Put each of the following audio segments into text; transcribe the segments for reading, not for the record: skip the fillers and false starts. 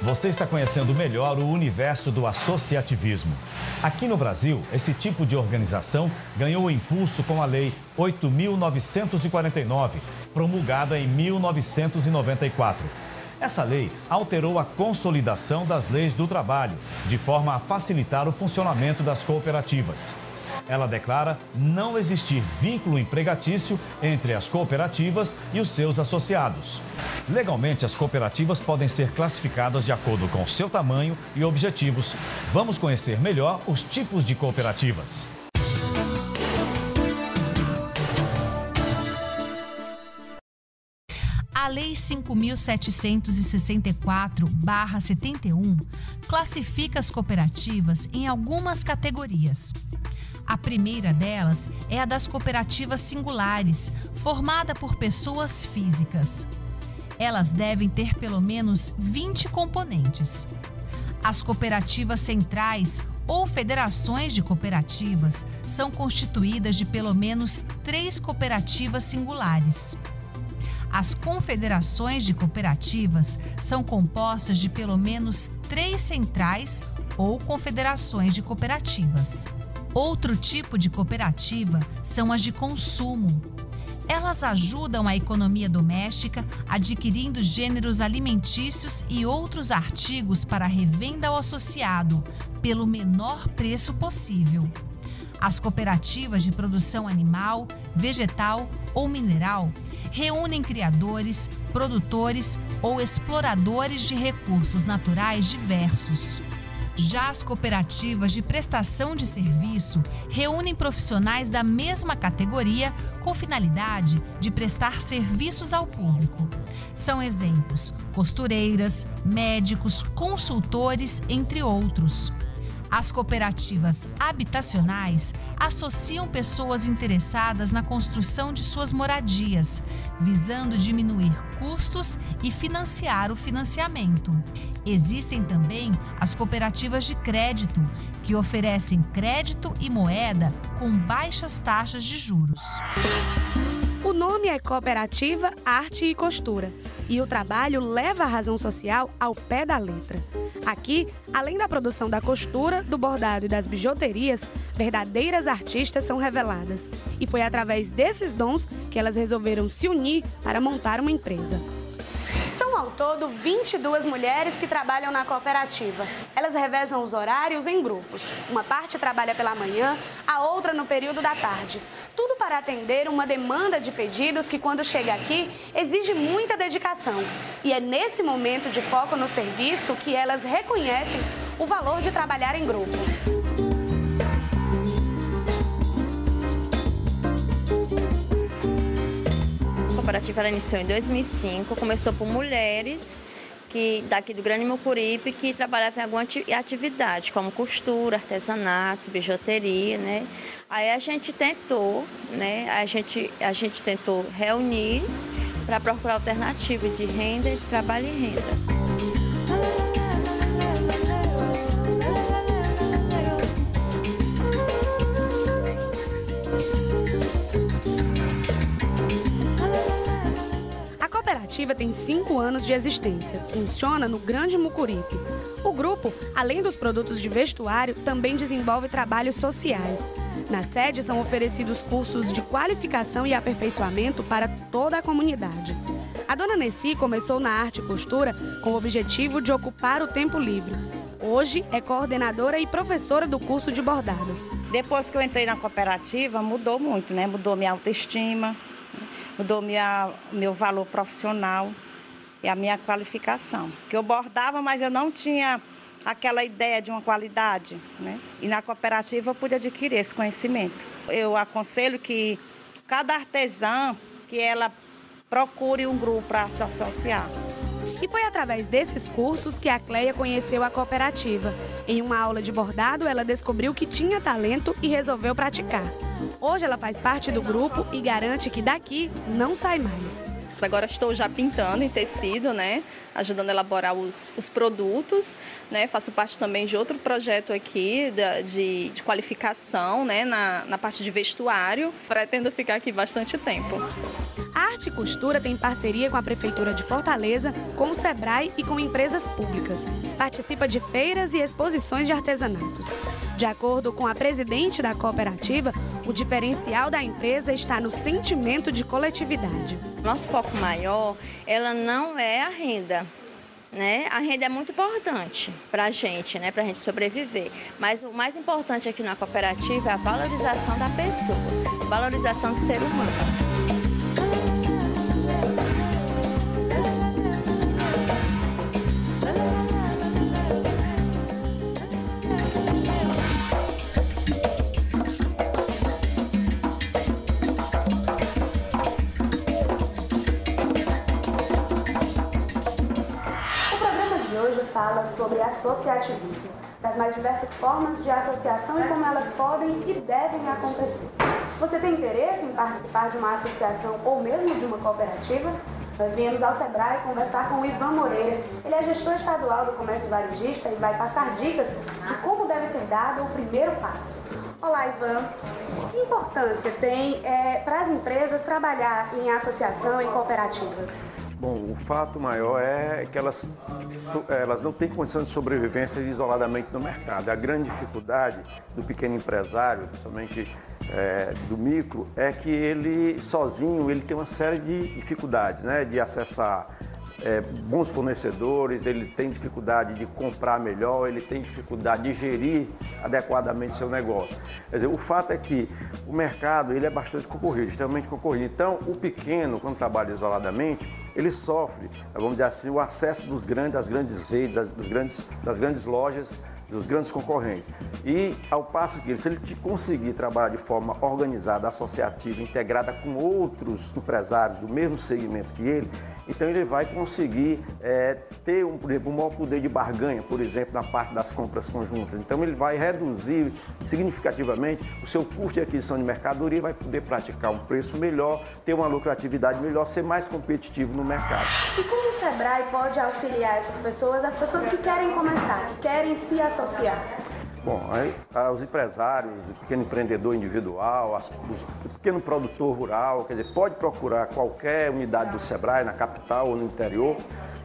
você está conhecendo melhor o universo do associativismo. Aqui no Brasil, esse tipo de organização ganhou impulso com a Lei 8.949, promulgada em 1994. Essa lei alterou a consolidação das leis do trabalho, de forma a facilitar o funcionamento das cooperativas. Ela declara não existir vínculo empregatício entre as cooperativas e os seus associados. Legalmente, as cooperativas podem ser classificadas de acordo com seu tamanho e objetivos. Vamos conhecer melhor os tipos de cooperativas. A Lei 5.764/71 classifica as cooperativas em algumas categorias. A primeira delas é a das cooperativas singulares, formada por pessoas físicas. Elas devem ter pelo menos 20 componentes. As cooperativas centrais ou federações de cooperativas são constituídas de pelo menos 3 cooperativas singulares. As confederações de cooperativas são compostas de pelo menos 3 centrais ou confederações de cooperativas. Outro tipo de cooperativa são as de consumo. Elas ajudam a economia doméstica adquirindo gêneros alimentícios e outros artigos para revenda ao associado, pelo menor preço possível. As cooperativas de produção animal, vegetal ou mineral reúnem criadores, produtores ou exploradores de recursos naturais diversos. Já as cooperativas de prestação de serviço reúnem profissionais da mesma categoria com finalidade de prestar serviços ao público. São exemplos: costureiras, médicos, consultores, entre outros. As cooperativas habitacionais associam pessoas interessadas na construção de suas moradias, visando diminuir custos e financiar o financiamento. Existem também as cooperativas de crédito, que oferecem crédito e moeda com baixas taxas de juros. O nome é Cooperativa Arte e Costura, e o trabalho leva a razão social ao pé da letra. Aqui, além da produção da costura, do bordado e das bijuterias, verdadeiras artistas são reveladas. E foi através desses dons que elas resolveram se unir para montar uma empresa. São ao todo 22 mulheres que trabalham na cooperativa. Elas revezam os horários em grupos. Uma parte trabalha pela manhã, a outra no período da tarde. Tudo para atender uma demanda de pedidos que, quando chega aqui, exige muita dedicação. E é nesse momento de foco no serviço que elas reconhecem o valor de trabalhar em grupo. A cooperativa ela iniciou em 2005, começou por mulheres daqui do Grande Mucuripe que trabalhavam em alguma atividade, como costura, artesanato, bijuteria, né? Aí a gente tentou, né? A gente tentou reunir para procurar alternativa de renda, de trabalho e renda. A cooperativa tem 5 anos de existência. Funciona no Grande Mucuripe. O grupo, além dos produtos de vestuário, também desenvolve trabalhos sociais. Na sede são oferecidos cursos de qualificação e aperfeiçoamento para toda a comunidade. A dona Nessi começou na arte e costura com o objetivo de ocupar o tempo livre. Hoje é coordenadora e professora do curso de bordado. Depois que eu entrei na cooperativa, mudou muito, né? Mudou minha autoestima, mudou meu valor profissional e a minha qualificação. Porque eu bordava, mas eu não tinha aquela ideia de uma qualidade, né? E na cooperativa eu pude adquirir esse conhecimento. Eu aconselho que cada artesã, que ela procure um grupo para se associar. E foi através desses cursos que a Cleia conheceu a cooperativa. Em uma aula de bordado, ela descobriu que tinha talento e resolveu praticar. Hoje ela faz parte do grupo e garante que daqui não sai mais. Agora estou já pintando em tecido, né? Ajudando a elaborar os produtos, né? Faço parte também de outro projeto aqui de qualificação, né? Na parte de vestuário. Pretendo ficar aqui bastante tempo. A Arte e Costura tem parceria com a Prefeitura de Fortaleza, com o Sebrae e com empresas públicas. Participa de feiras e exposições de artesanatos. De acordo com a presidente da cooperativa, o diferencial da empresa está no sentimento de coletividade. Nosso foco maior, ela não é a renda, né? A renda é muito importante para a gente, né? Para a gente sobreviver. Mas o mais importante aqui na cooperativa é a valorização da pessoa, a valorização do ser humano. Fala sobre associativismo, das mais diversas formas de associação e como elas podem e devem acontecer. Você tem interesse em participar de uma associação ou mesmo de uma cooperativa? Nós viemos ao Sebrae conversar com o Ivan Moreira. Ele é gestor estadual do comércio varejista e vai passar dicas de como deve ser dado o primeiro passo. Olá, Ivan. Que importância tem para as empresas trabalhar em associação, em cooperativas? Bom, o fato maior é que elas não têm condição de sobrevivência isoladamente no mercado. A grande dificuldade do pequeno empresário, principalmente do micro, é que ele sozinho ele tem uma série de dificuldades, né? De acessar bons fornecedores, ele tem dificuldade de comprar melhor, ele tem dificuldade de gerir adequadamente seu negócio. Quer dizer, o fato é que o mercado ele é bastante concorrido, extremamente concorrido. Então, o pequeno, quando trabalha isoladamente, ele sofre, vamos dizer assim, o acesso das grandes redes, das grandes lojas, dos grandes concorrentes. E, ao passo que se ele conseguir trabalhar de forma organizada, associativa, integrada com outros empresários do mesmo segmento que ele, então ele vai conseguir ter, por exemplo, um maior poder de barganha, por exemplo, na parte das compras conjuntas. Então ele vai reduzir significativamente o seu custo de aquisição de mercadoria, vai poder praticar um preço melhor, ter uma lucratividade melhor, ser mais competitivo no mercado. E como o Sebrae pode auxiliar essas pessoas, as pessoas que querem começar, que querem se associar? Bom, os empresários, o pequeno empreendedor individual, o pequeno produtor rural, quer dizer, pode procurar qualquer unidade do Sebrae, na capital ou no interior,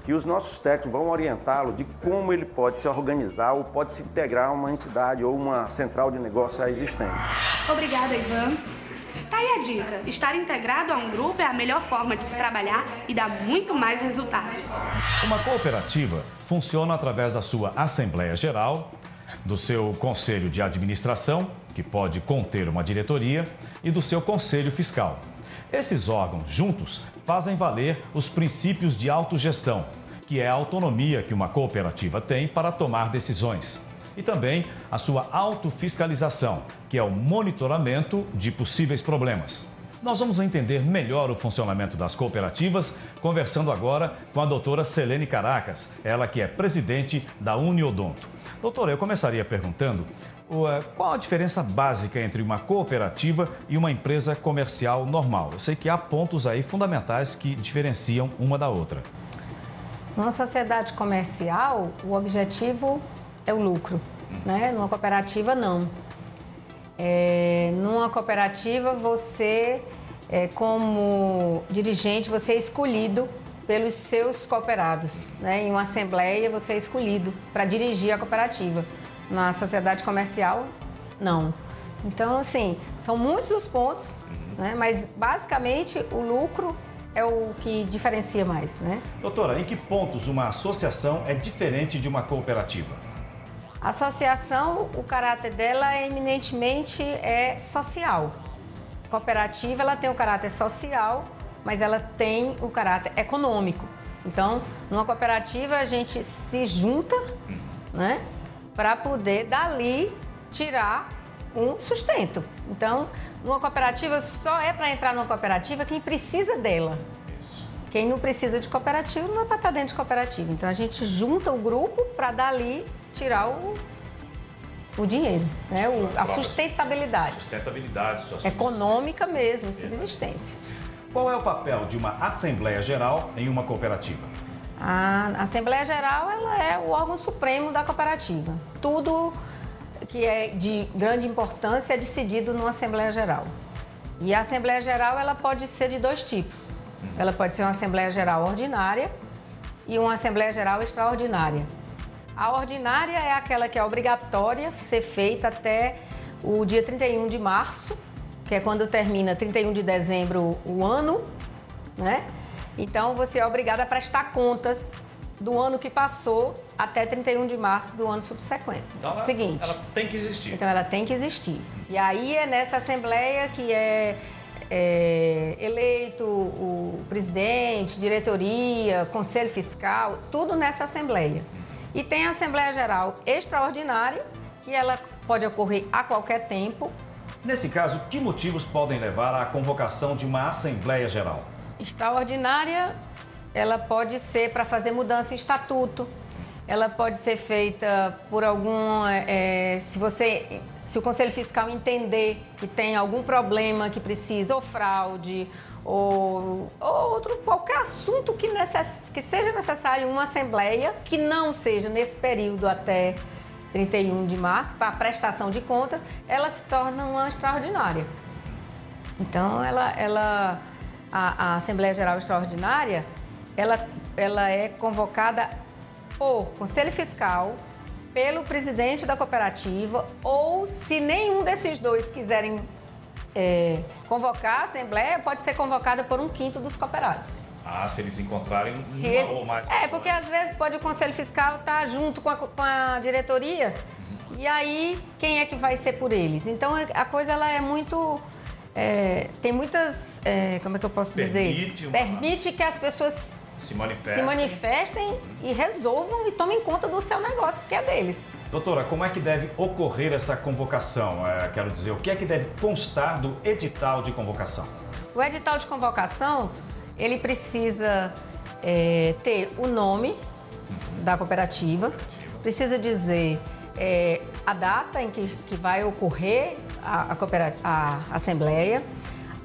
que os nossos técnicos vão orientá-lo de como ele pode se organizar ou pode se integrar a uma entidade ou uma central de negócio existente. Obrigada, Ivan. Tá aí a dica. Estar integrado a um grupo é a melhor forma de se trabalhar e dá muito mais resultados. Uma cooperativa funciona através da sua Assembleia Geral, do seu Conselho de Administração, que pode conter uma diretoria, e do seu Conselho Fiscal. Esses órgãos juntos fazem valer os princípios de autogestão, que é a autonomia que uma cooperativa tem para tomar decisões, e também a sua autofiscalização, que é o monitoramento de possíveis problemas. Nós vamos entender melhor o funcionamento das cooperativas, conversando agora com a doutora Selene Caracas, ela que é presidente da Uniodonto. Doutora, eu começaria perguntando qual a diferença básica entre uma cooperativa e uma empresa comercial normal? Eu sei que há pontos aí fundamentais que diferenciam uma da outra. Numa sociedade comercial, o objetivo é o lucro, né? Numa cooperativa, não. Numa cooperativa, você, como dirigente, você é escolhido pelos seus cooperados, né? Em uma assembleia, você é escolhido para dirigir a cooperativa. Na sociedade comercial, não. Então, assim, são muitos os pontos, né? Mas, basicamente, o lucro é o que diferencia mais, né? Doutora, em que pontos uma associação é diferente de uma cooperativa? A associação, o caráter dela eminentemente é social. A cooperativa, ela tem o caráter social, mas ela tem o caráter econômico. Então, numa cooperativa, a gente se junta, né, para poder, dali, tirar um sustento. Então, numa cooperativa, só é para entrar numa cooperativa quem precisa dela. Quem não precisa de cooperativa, não é para estar dentro de cooperativa. Então, a gente junta o grupo para, dali, tirar o dinheiro, né? A sustentabilidade. Sustentabilidade, econômica mesmo, de subsistência. Qual é o papel de uma Assembleia Geral em uma cooperativa? A Assembleia Geral, ela é o órgão supremo da cooperativa. Tudo que é de grande importância é decidido numa Assembleia Geral. E a Assembleia Geral, ela pode ser de dois tipos. Ela pode ser uma Assembleia Geral ordinária e uma Assembleia Geral extraordinária. A ordinária é aquela que é obrigatória ser feita até o dia 31 de março, que é quando termina 31 de dezembro o ano, né? Então, você é obrigada a prestar contas do ano que passou até 31 de março do ano subsequente. Então, seguinte. Ela tem que existir. Então, ela tem que existir. E aí é nessa Assembleia que é eleito o presidente, diretoria, conselho fiscal, tudo nessa Assembleia. E tem a Assembleia Geral Extraordinária, que ela pode ocorrer a qualquer tempo. Nesse caso, que motivos podem levar à convocação de uma Assembleia Geral? Extraordinária, ela pode ser para fazer mudança em estatuto, ela pode ser feita por algum... se o Conselho Fiscal entender que tem algum problema que precisa, ou fraude, ou qualquer assunto que seja necessário uma Assembleia, que não seja nesse período até 31 de março, para a prestação de contas, ela se torna uma extraordinária. Então, a Assembleia Geral Extraordinária, ela é convocada por Conselho Fiscal, pelo presidente da cooperativa, ou se nenhum desses dois quiserem convocar a Assembleia, pode ser convocada por 1/5 dos cooperados. Ah, se eles encontrarem ou mais. Porque às vezes pode o Conselho Fiscal estar junto com a diretoria, e aí quem é que vai ser por eles? Então a coisa ela é muito... tem muitas... como é que eu posso dizer? Permite que as pessoas se manifestem e resolvam e tomem conta do seu negócio, porque é deles. Doutora, como é que deve ocorrer essa convocação? Quero dizer, o que é que deve constar do edital de convocação? O edital de convocação, ele precisa ter o nome da cooperativa, precisa dizer a data em que vai ocorrer a Assembleia,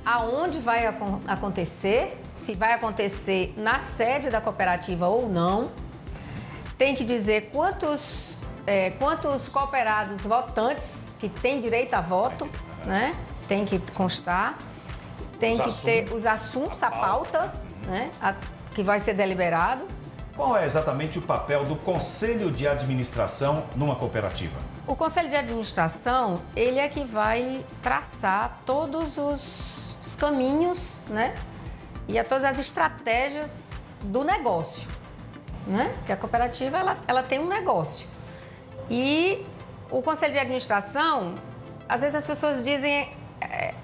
aonde vai acontecer, se vai acontecer na sede da cooperativa ou não. Tem que dizer quantos cooperados votantes que têm direito a voto, né? Tem que constar. Tem que ter os assuntos, a pauta, né? Que vai ser deliberado. Qual é exatamente o papel do Conselho de Administração numa cooperativa? O Conselho de Administração, ele é que vai traçar todos os caminhos, né? E todas as estratégias do negócio, né? Porque a cooperativa, ela tem um negócio. E o Conselho de Administração, às vezes as pessoas dizem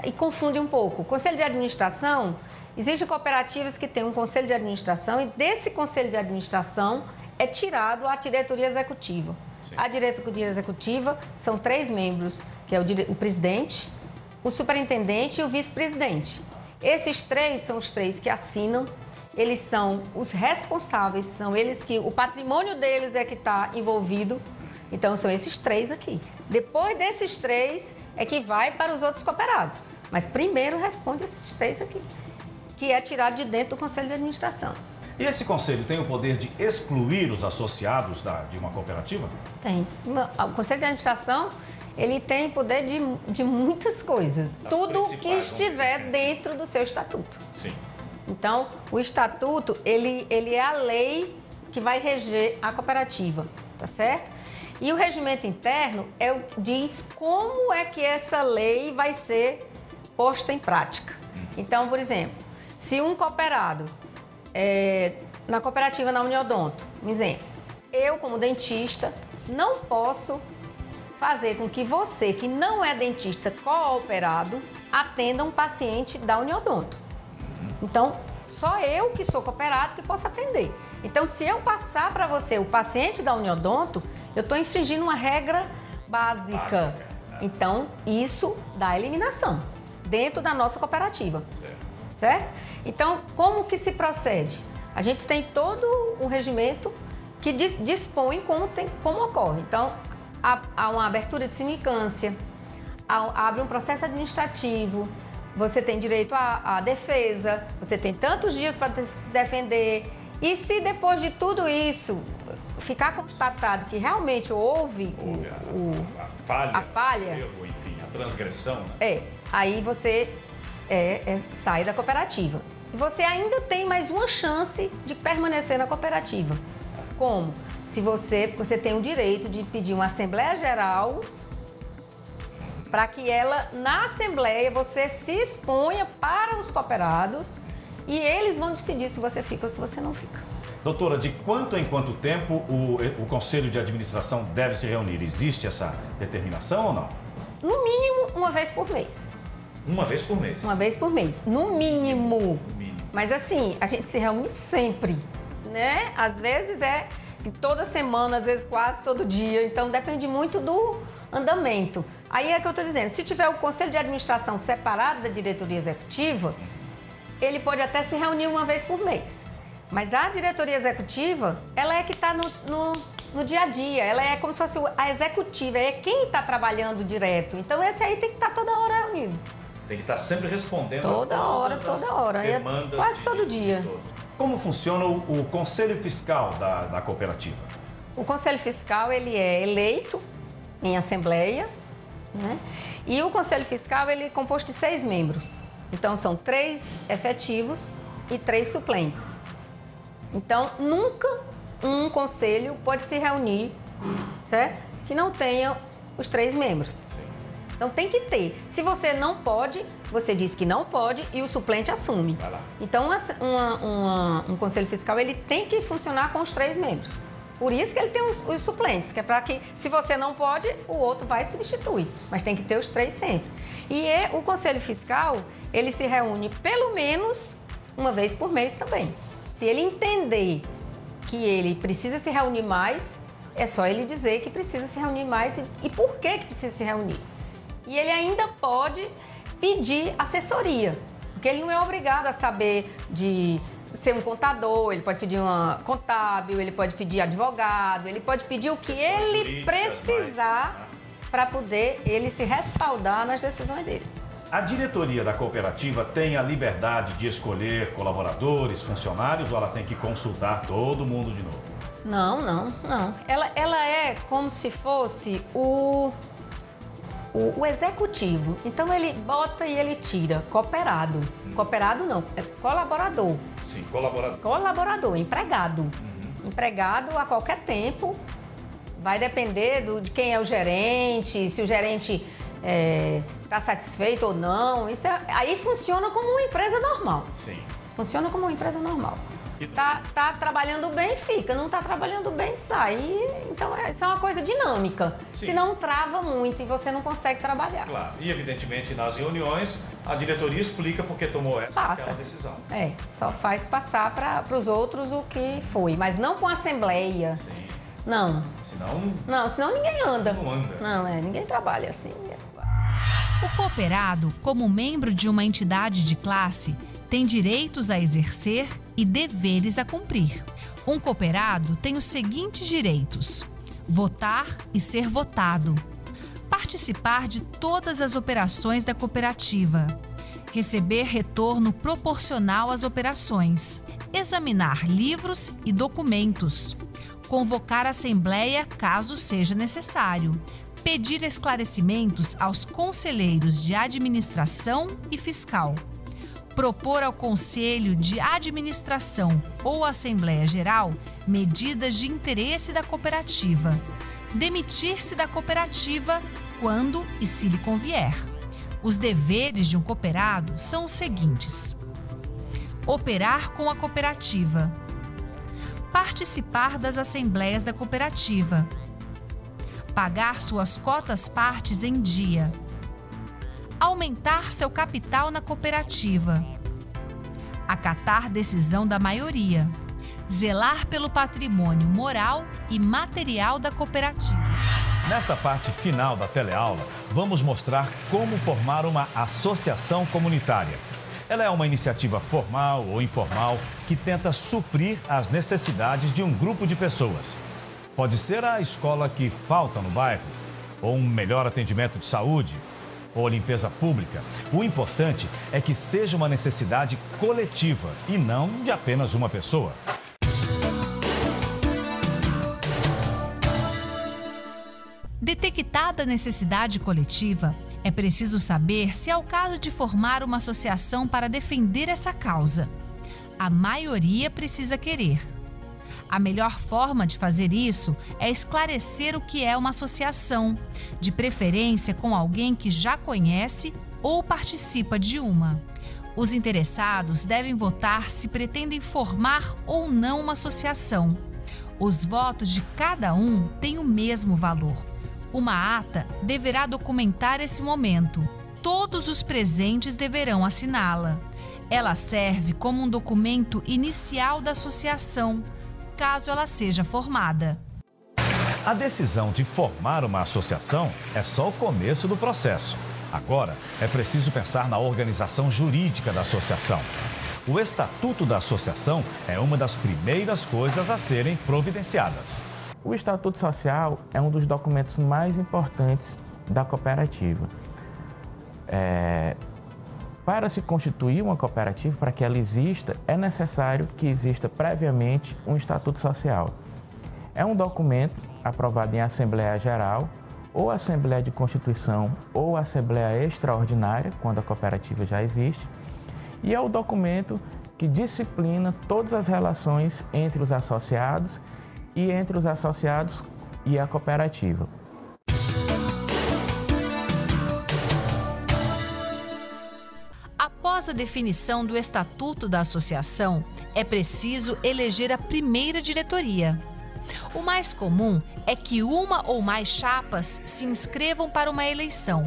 e confundem um pouco. O Conselho de Administração, existem cooperativas que têm um Conselho de Administração e desse Conselho de Administração é tirado a diretoria executiva. Sim. A diretoria executiva são 3 membros, que é o presidente, o superintendente e o vice-presidente. Esses 3 são os 3 que assinam, eles são os responsáveis, são eles que o patrimônio deles é que está envolvido. Então, são esses 3 aqui. Depois desses 3 é que vai para os outros cooperados. Mas primeiro responde esses 3 aqui, que é tirado de dentro do Conselho de Administração. E esse conselho tem o poder de excluir os associados de uma cooperativa? Tem. O Conselho de Administração, ele tem poder de muitas coisas. Tudo que estiver dentro do seu estatuto. Sim. Então, o estatuto, ele é a lei que vai reger a cooperativa, tá certo? E o regimento interno diz como é que essa lei vai ser posta em prática. Então, por exemplo, se um cooperado, na cooperativa na Uniodonto, um exemplo, eu como dentista não posso fazer com que você, que não é dentista cooperado, atenda um paciente da Uniodonto. Então, só eu que sou cooperado que posso atender. Então, se eu passar para você o paciente da Uniodonto, eu estou infringindo uma regra básica. Então, isso dá eliminação dentro da nossa cooperativa. Certo? Então, como que se procede? A gente tem todo um regimento que dispõe como ocorre. Então, há uma abertura de sindicância, abre um processo administrativo, você tem direito à defesa, você tem tantos dias para se defender. E se depois de tudo isso ficar constatado que realmente houve a falha, o erro, enfim, a transgressão, né? Aí você sai da cooperativa. E você ainda tem mais uma chance de permanecer na cooperativa. Como? Se você tem o direito de pedir uma Assembleia Geral para que ela, na Assembleia, você se exponha para os cooperados e eles vão decidir se você fica ou se você não fica. Doutora, de quanto em quanto tempo o Conselho de Administração deve se reunir? Existe essa determinação ou não? No mínimo, uma vez por mês. Uma vez por mês? Uma vez por mês, no mínimo. Mas assim, a gente se reúne sempre, né? Às vezes toda semana, às vezes quase todo dia. Então, depende muito do andamento. Aí é que eu estou dizendo, se tiver o Conselho de Administração separado da diretoria executiva, ele pode até se reunir uma vez por mês. Mas a diretoria executiva, ela é que está no dia a dia, ela é como se fosse a executiva, é quem está trabalhando direto. Então, esse aí tem que estar toda hora reunido. Tem que estar sempre respondendo toda hora. Demandas quase todo dia. Como funciona o Conselho Fiscal da cooperativa? O Conselho Fiscal, ele é eleito em Assembleia, né? E o Conselho Fiscal, ele é composto de 6 membros. Então, são 3 efetivos e 3 suplentes. Então, nunca um conselho pode se reunir, certo? Que não tenha os 3 membros. Sim. Então, tem que ter. Se você não pode, você diz que não pode e o suplente assume. Vai lá. Então, um conselho fiscal, ele tem que funcionar com os 3 membros. Por isso que ele tem os suplentes, que é para que, se você não pode, o outro vai substituir. Mas tem que ter os 3 sempre. E o conselho fiscal, ele se reúne pelo menos uma vez por mês também. Se ele entender que ele precisa se reunir mais, é só ele dizer que precisa se reunir mais e por que precisa se reunir. E ele ainda pode pedir assessoria, porque ele não é obrigado a saber de ser um contador, ele pode pedir uma contábil, ele pode pedir advogado, ele pode pedir o que ele precisar para poder ele se respaldar nas decisões dele. A diretoria da cooperativa tem a liberdade de escolher colaboradores, funcionários, ou ela tem que consultar todo mundo de novo? Não. Ela é como se fosse o executivo. Então, ele bota e ele tira. Cooperado. Cooperado não, é colaborador. Sim, colaborador. Colaborador, empregado. Empregado a qualquer tempo. Vai depender de quem é o gerente, se o gerente está satisfeito ou não. Isso aí funciona como uma empresa normal. Sim. Funciona como uma empresa normal. Tá trabalhando bem, fica. Não tá trabalhando bem, sai. Então, isso é uma coisa dinâmica. Sim. Senão trava muito e você não consegue trabalhar. Claro. E, evidentemente, nas reuniões, a diretoria explica porque tomou aquela decisão. Só faz passar para os outros o que foi. Mas não com assembleia. Sim. Não. Senão ninguém anda. Não anda. Não, ninguém trabalha assim. O cooperado, como membro de uma entidade de classe, tem direitos a exercer e deveres a cumprir. Um cooperado tem os seguintes direitos: votar e ser votado, participar de todas as operações da cooperativa, receber retorno proporcional às operações, examinar livros e documentos, convocar assembleia caso seja necessário, pedir esclarecimentos aos conselheiros de administração e fiscal, propor ao Conselho de Administração ou Assembleia Geral medidas de interesse da cooperativa, demitir-se da cooperativa quando e se lhe convier. Os deveres de um cooperado são os seguintes: operar com a cooperativa, participar das assembleias da cooperativa, pagar suas cotas-partes em dia, aumentar seu capital na cooperativa, acatar decisão da maioria, zelar pelo patrimônio moral e material da cooperativa. Nesta parte final da teleaula, vamos mostrar como formar uma associação comunitária. Ela é uma iniciativa formal ou informal que tenta suprir as necessidades de um grupo de pessoas. Pode ser a escola que falta no bairro, ou um melhor atendimento de saúde, ou limpeza pública. O importante é que seja uma necessidade coletiva e não de apenas uma pessoa. Detectada a necessidade coletiva, é preciso saber se é o caso de formar uma associação para defender essa causa. A maioria precisa querer. A melhor forma de fazer isso é esclarecer o que é uma associação, de preferência com alguém que já conhece ou participa de uma. Os interessados devem votar se pretendem formar ou não uma associação. Os votos de cada um têm o mesmo valor. Uma ata deverá documentar esse momento. Todos os presentes deverão assiná-la. Ela serve como um documento inicial da associação, caso ela seja formada. A decisão de formar uma associação é só o começo do processo. Agora, é preciso pensar na organização jurídica da associação. O Estatuto da Associação é uma das primeiras coisas a serem providenciadas. O Estatuto Social é um dos documentos mais importantes da cooperativa. Para se constituir uma cooperativa, para que ela exista, é necessário que exista previamente um Estatuto Social. É um documento aprovado em Assembleia Geral, ou Assembleia de Constituição, ou Assembleia Extraordinária, quando a cooperativa já existe, e é o documento que disciplina todas as relações entre os associados e entre os associados e a cooperativa. Após a definição do Estatuto da Associação, é preciso eleger a primeira diretoria. O mais comum é que uma ou mais chapas se inscrevam para uma eleição.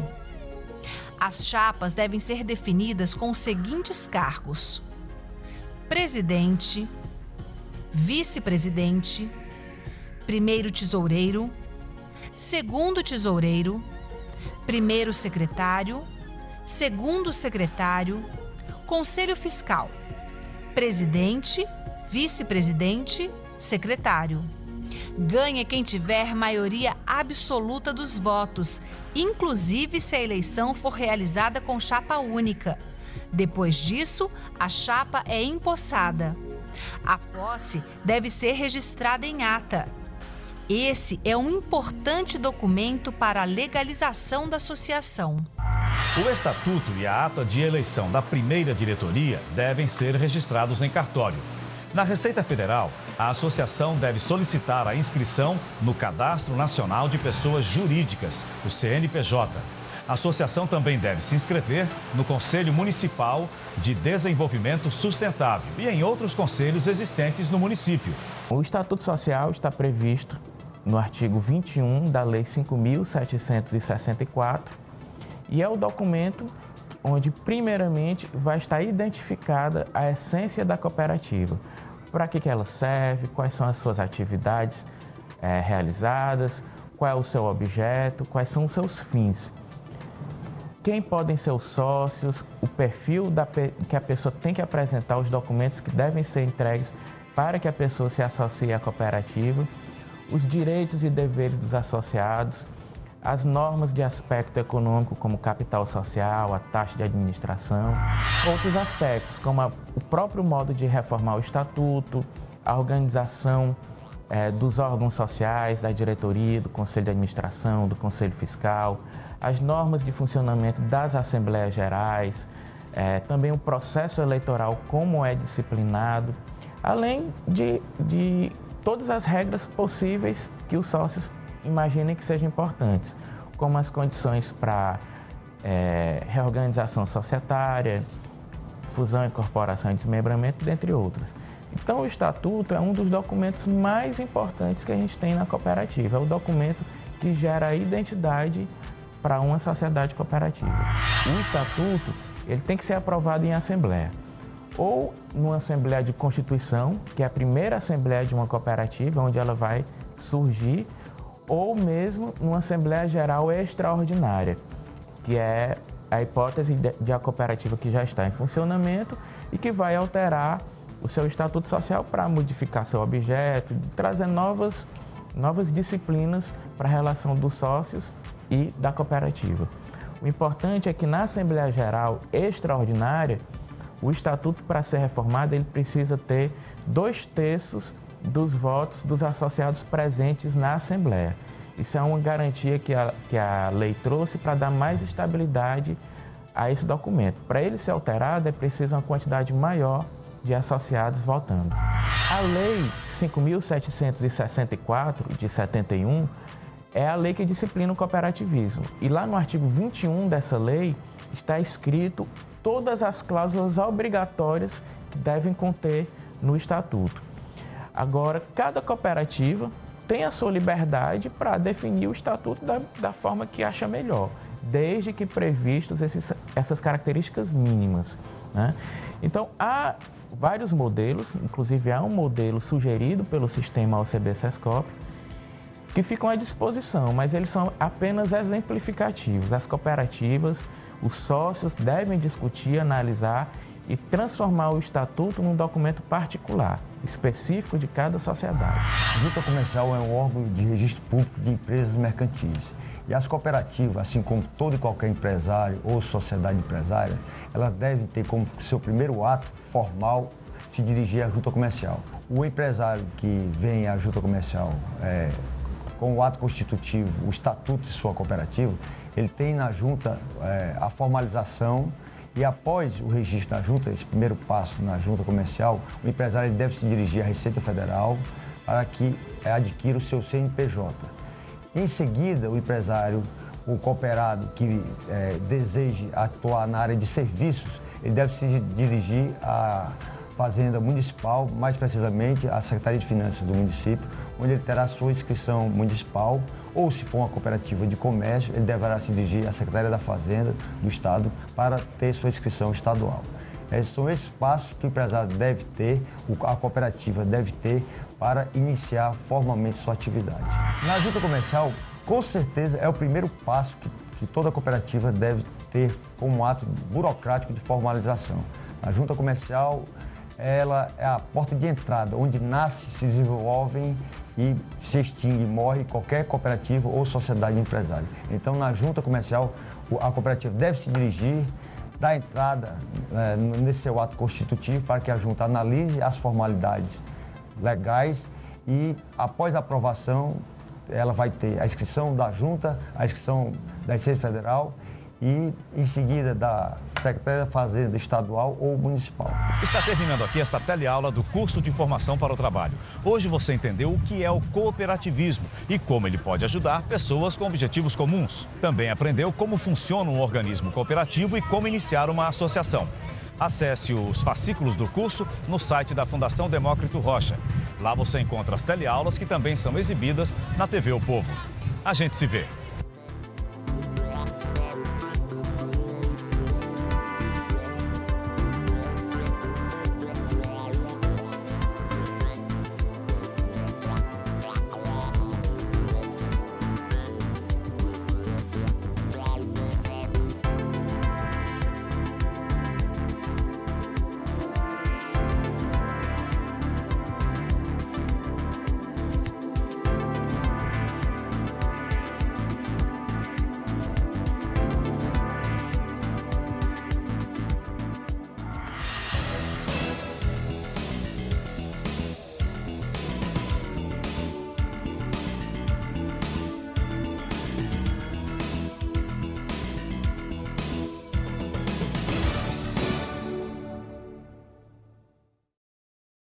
As chapas devem ser definidas com os seguintes cargos: presidente, vice-presidente, primeiro tesoureiro, segundo tesoureiro, primeiro secretário, segundo secretário, conselho fiscal, presidente, vice-presidente, secretário. Ganha quem tiver maioria absoluta dos votos, inclusive se a eleição for realizada com chapa única. Depois disso, a chapa é empossada. A posse deve ser registrada em ata. Esse é um importante documento para a legalização da associação. O Estatuto e a ata de eleição da primeira diretoria devem ser registrados em cartório. Na Receita Federal, a associação deve solicitar a inscrição no Cadastro Nacional de Pessoas Jurídicas, o CNPJ. A associação também deve se inscrever no Conselho Municipal de Desenvolvimento Sustentável e em outros conselhos existentes no município. O Estatuto Social está previsto no artigo 21 da Lei 5.764 e é o documento onde, primeiramente, vai estar identificada a essência da cooperativa. Para que ela serve, quais são as suas atividades realizadas, qual é o seu objeto, quais são os seus fins. Quem podem ser os sócios, o perfil que a pessoa tem que apresentar, os documentos que devem ser entregues para que a pessoa se associe à cooperativa, os direitos e deveres dos associados, as normas de aspecto econômico, como capital social, a taxa de administração, outros aspectos, como o próprio modo de reformar o estatuto, a organização dos órgãos sociais, da diretoria, do conselho de administração, do conselho fiscal, as normas de funcionamento das assembleias gerais, também o processo eleitoral, como é disciplinado, além de todas as regras possíveis que os sócios imaginem que sejam importantes, como as condições para reorganização societária, fusão, incorporação e desmembramento, dentre outras. Então, o Estatuto é um dos documentos mais importantes que a gente tem na cooperativa. É o documento que gera a identidade para uma sociedade cooperativa. O Estatuto ele tem que ser aprovado em assembleia, ou numa assembleia de constituição, que é a primeira assembleia de uma cooperativa, onde ela vai surgir, ou mesmo numa Assembleia Geral Extraordinária, que é a hipótese de a cooperativa que já está em funcionamento e que vai alterar o seu estatuto social para modificar seu objeto, trazer novas disciplinas para a relação dos sócios e da cooperativa. O importante é que na Assembleia Geral Extraordinária, o Estatuto, para ser reformado, ele precisa ter 2/3 dos votos dos associados presentes na Assembleia. Isso é uma garantia que a lei trouxe para dar mais estabilidade a esse documento. Para ele ser alterado, é preciso uma quantidade maior de associados votando. A Lei 5.764, de 71, é a lei que disciplina o cooperativismo. E lá no artigo 21 dessa lei está escrito todas as cláusulas obrigatórias que devem conter no Estatuto. Agora, cada cooperativa tem a sua liberdade para definir o Estatuto da forma que acha melhor, desde que previstos essas características mínimas, né? Então, há vários modelos, inclusive há um modelo sugerido pelo sistema OCB-SESCOP, que ficam à disposição, mas eles são apenas exemplificativos. As cooperativas, os sócios devem discutir, analisar e transformar o Estatuto num documento particular, específico de cada sociedade. A Junta Comercial é um órgão de registro público de empresas mercantis. E as cooperativas, assim como todo e qualquer empresário ou sociedade empresária, elas devem ter como seu primeiro ato formal se dirigir à Junta Comercial. O empresário que vem à Junta Comercial com o ato constitutivo, o estatuto de sua cooperativa, ele tem na Junta a formalização e após o registro da Junta, esse primeiro passo na Junta Comercial, o empresário deve se dirigir à Receita Federal para que adquira o seu CNPJ. Em seguida, o empresário, o cooperado que deseje atuar na área de serviços, ele deve se dirigir à Fazenda Municipal, mais precisamente à Secretaria de Finanças do município, onde ele terá sua inscrição municipal, ou se for uma cooperativa de comércio, ele deverá se dirigir à Secretaria da Fazenda do Estado para ter sua inscrição estadual. São esses passos que o empresário deve ter, a cooperativa deve ter para iniciar formalmente sua atividade. Na Junta Comercial, com certeza, é o primeiro passo que toda cooperativa deve ter como ato burocrático de formalização. A Junta Comercial, ela é a porta de entrada, onde nasce, se desenvolvem e se extingue, morre qualquer cooperativa ou sociedade empresária. Então, na Junta Comercial, a cooperativa deve se dirigir, dar entrada nesse seu ato constitutivo para que a Junta analise as formalidades legais e, após a aprovação, ela vai ter a inscrição da Junta, a inscrição da Receita Federal e, em seguida, da Secretaria da Fazenda Estadual ou Municipal. Está terminando aqui esta teleaula do curso de formação para o trabalho. Hoje você entendeu o que é o cooperativismo e como ele pode ajudar pessoas com objetivos comuns. Também aprendeu como funciona um organismo cooperativo e como iniciar uma associação. Acesse os fascículos do curso no site da Fundação Demócrito Rocha. Lá você encontra as teleaulas que também são exibidas na TV O Povo. A gente se vê.